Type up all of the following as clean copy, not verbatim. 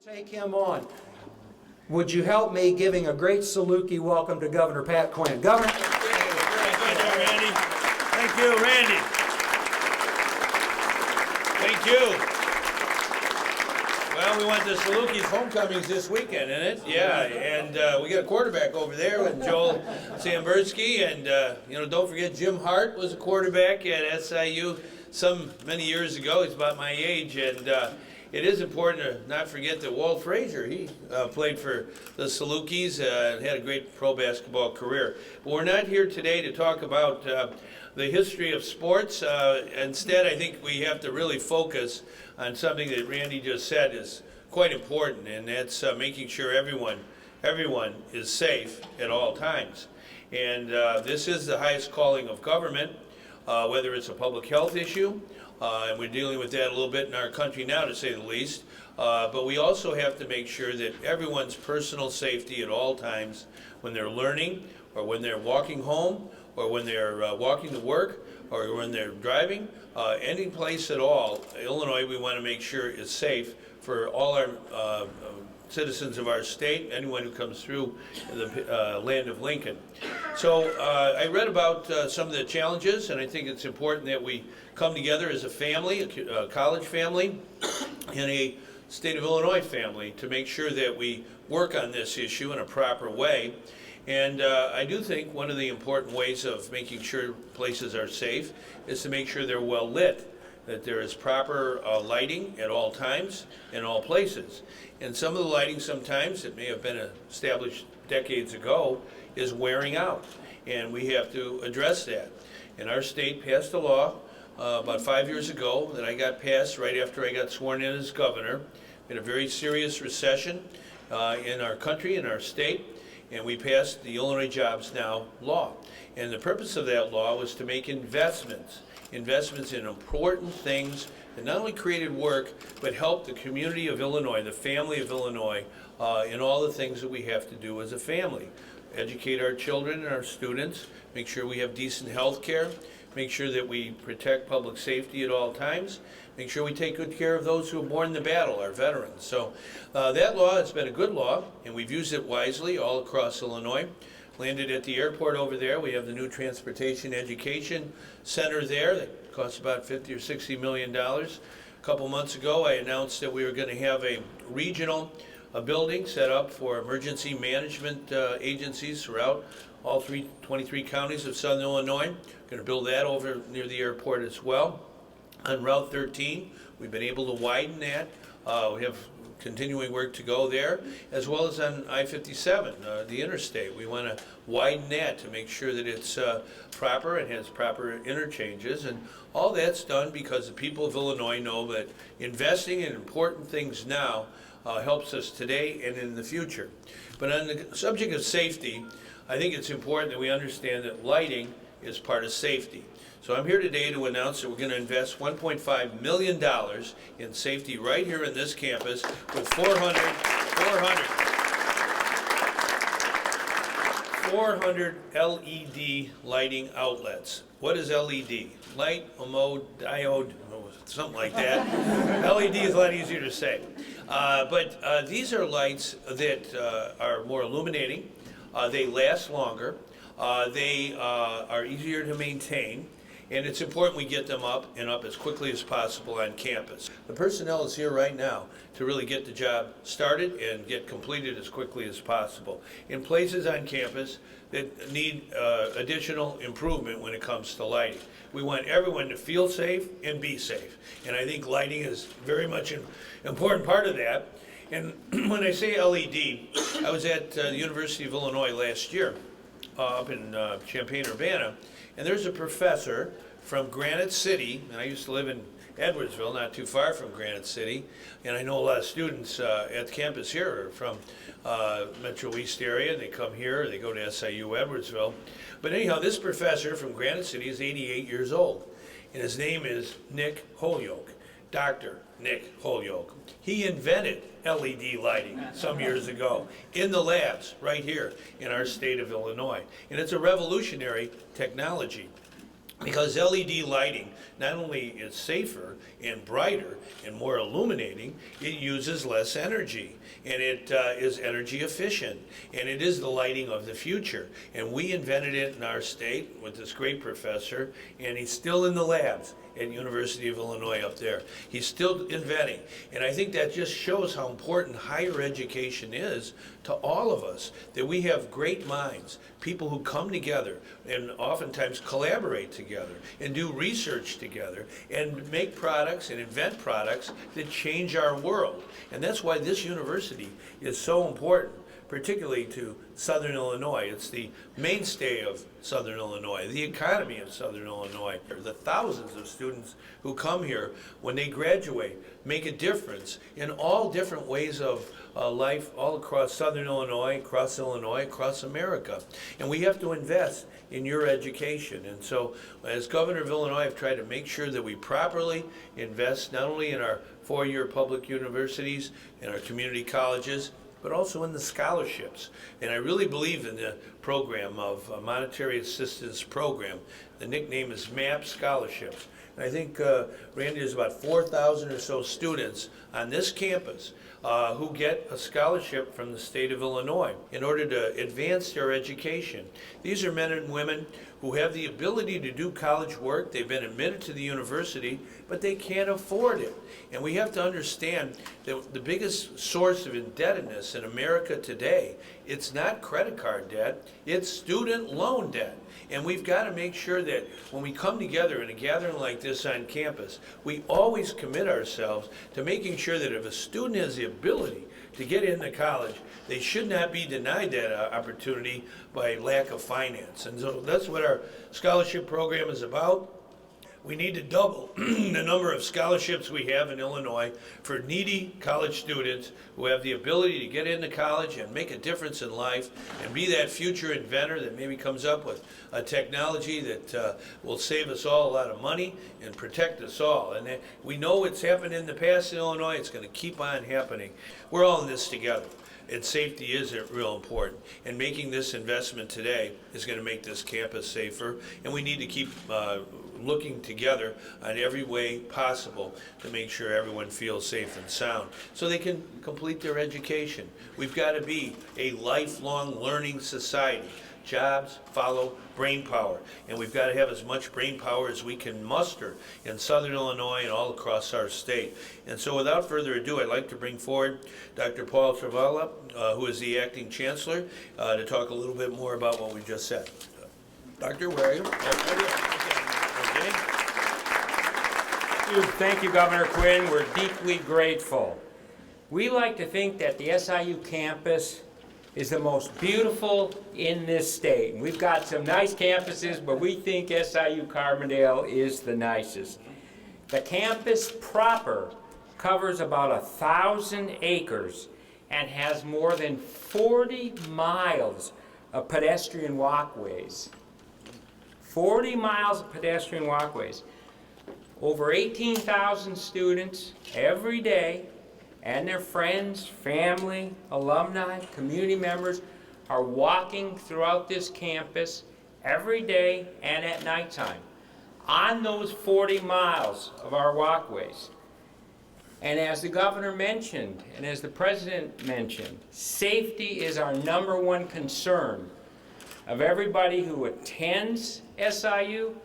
Take him on. Would you help me giving a great Saluki welcome to Governor Pat Quinn? Governor. Thank you, Randy. Thank you, Randy. Thank you. Well, we went to Saluki's homecomings this weekend, isn't it? Yeah, and we got a quarterback over there with Joel Sambursky, and don't forget Jim Hart was a quarterback at SIU many years ago. He's about my age, and it is important to not forget that Walt Frazier, he played for the Salukis and had a great pro basketball career. But we're not here today to talk about the history of sports. Instead, I think we have to really focus on something that Randy just said is quite important, and that's making sure everyone is safe at all times. And this is the highest calling of government, whether it's a public health issue, and we're dealing with that a little bit in our country now, to say the least. But we also have to make sure that everyone's personal safety at all times, when they're learning, or when they're walking home, or when they're walking to work, or when they're driving, any place at all, Illinois, we want to make sure is safe for all our citizens of our state, anyone who comes through the land of Lincoln. So I read about some of the challenges, and I think it's important that we come together as a family, a college family, and a state of Illinois family to make sure that we work on this issue in a proper way. And I do think one of the important ways of making sure places are safe is to make sure they're well lit, that there is proper lighting at all times in all places. And some of the lighting sometimes, that may have been established decades ago, is wearing out. And we have to address that. And our state passed a law about 5 years ago that I got passed right after I got sworn in as governor. We had a very serious recession in our country, in our state, and we passed the Illinois Jobs Now law. And the purpose of that law was to make investments in important things that not only created work, but helped the community of Illinois, the family of Illinois, in all the things that we have to do as a family. Educate our children and our students, make sure we have decent health care, make sure that we protect public safety at all times, make sure we take good care of those who have borne the battle, our veterans. So that law has been a good law, and we've used it wisely all across Illinois. Landed at the airport over there. We have the new Transportation Education Center there that costs about $50 or $60 million. A couple months ago, I announced that we were going to have a regional building set up for emergency management agencies throughout all 23 counties of Southern Illinois. Going to build that over near the airport as well. On Route 13, we've been able to widen that. We have continuing work to go there, as well as on I-57, the interstate. We want to widen that to make sure that it's proper and has proper interchanges, and all that's done because the people of Illinois know that investing in important things now helps us today and in the future. But on the subject of safety, I think it's important that we understand that lighting is part of safety. So I'm here today to announce that we're going to invest $1.5 million in safety right here in this campus with 400 LED lighting outlets. What is LED? Light, mode, diode, something like that. LED is a lot easier to say. But these are lights that are more illuminating. They last longer. They are easier to maintain. And it's important we get them up and up as quickly as possible on campus. The personnel is here right now to really get the job started and get completed as quickly as possible in places on campus that need additional improvement when it comes to lighting. We want everyone to feel safe and be safe. And I think lighting is very much an important part of that. And when I say LED, I was at the University of Illinois last year up in Champaign-Urbana, and there's a professor from Granite City, and I used to live in Edwardsville, not too far from Granite City, and I know a lot of students at the campus here are from Metro East area, and they come here, they go to SIU Edwardsville. But anyhow, this professor from Granite City is 88 years old, and his name is Nick Holyoke, Dr. Nick Holyoke. He invented LED lighting some years ago in the labs right here in our state of Illinois. And it's a revolutionary technology. Because LED lighting not only is safer and brighter and more illuminating, it uses less energy, and it is energy efficient, and it is the lighting of the future. And we invented it in our state with this great professor, and he's still in the labs at University of Illinois up there. He's still inventing, and I think that just shows how important higher education is to all of us, that we have great minds, people who come together and oftentimes collaborate together and do research together and make products and invent products that change our world. And that's why this university is so important, particularly to Southern Illinois. It's the mainstay of Southern Illinois, the economy of Southern Illinois. The thousands of students who come here, when they graduate, make a difference in all different ways of life all across Southern Illinois, across America. And we have to invest in your education. And so, as Governor of Illinois, I've tried to make sure that we properly invest not only in our four-year public universities and our community colleges, but also in the scholarships. And I really believe in the program of Monetary Assistance Program. The nickname is MAP Scholarships. And I think, Randy, there's about 4,000 or so students on this campus who get a scholarship from the state of Illinois in order to advance their education. These are men and women who have the ability to do college work. They've been admitted to the university, but they can't afford it. And we have to understand that the biggest source of indebtedness in America today, it's not credit card debt, it's student loan debt. And we've got to make sure that when we come together in a gathering like this on campus, we always commit ourselves to making sure that if a student has the ability to get into college, they should not be denied that opportunity by lack of finance. And so that's what our scholarship program is about. We need to double the number of scholarships we have in Illinois for needy college students who have the ability to get into college and make a difference in life and be that future inventor that maybe comes up with a technology that will save us all a lot of money and protect us all. And we know it's happened in the past in Illinois. It's going to keep on happening. We're all in this together. And safety is real important. And making this investment today is going to make this campus safer. And we need to keep looking together on every way possible to make sure everyone feels safe and sound so they can complete their education. We've got to be a lifelong learning society. Jobs follow brain power, and we've got to have as much brain power as we can muster in Southern Illinois and all across our state. And so without further ado, I'd like to bring forward Dr. Paul Travala, who is the acting chancellor, to talk a little bit more about what we just said. Doctor, where are you? Okay. Thank you, Governor Quinn. We're deeply grateful. We like to think that the SIU campus is the most beautiful in this state. And we've got some nice campuses, but we think SIU Carbondale is the nicest. The campus proper covers about 1,000 acres and has more than 40 miles of pedestrian walkways. 40 miles of pedestrian walkways. Over 18,000 students every day, and their friends, family, alumni, community members are walking throughout this campus every day and at nighttime on those 40 miles of our walkways. And as the governor mentioned, and as the president mentioned, safety is our #1 concern of everybody who attends SIU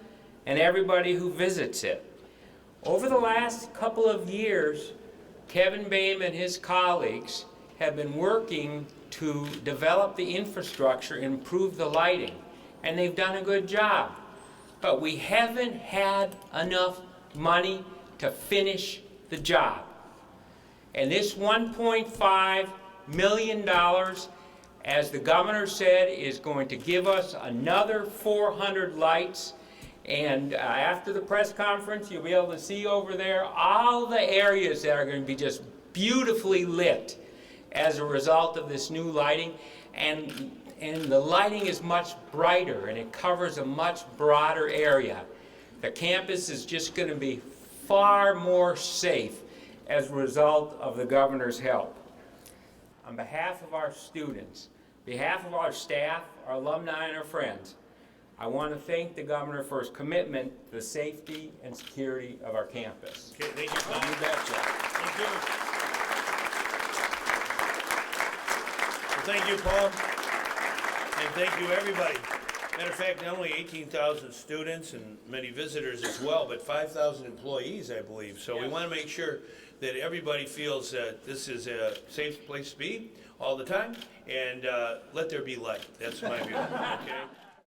and everybody who visits it. Over the last couple of years, Kevin Boehm and his colleagues have been working to develop the infrastructure, improve the lighting, and they've done a good job. But we haven't had enough money to finish the job. And this $1.5 million, as the governor said, is going to give us another 400 lights. And after the press conference, you'll be able to see over there all the areas that are going to be just beautifully lit as a result of this new lighting. And the lighting is much brighter, and it covers a much broader area. The campus is just going to be far more safe as a result of the governor's help. On behalf of our students, behalf of our staff, our alumni, and our friends, I want to thank the governor for his commitment to the safety and security of our campus. Okay, thank you, Paul. You betcha. Thank you. Well, thank you, Paul. And thank you, everybody. Matter of fact, not only 18,000 students and many visitors as well, but 5,000 employees, I believe. So we want to make sure that everybody feels that this is a safe place to be all the time, and let there be light. That's my view, okay?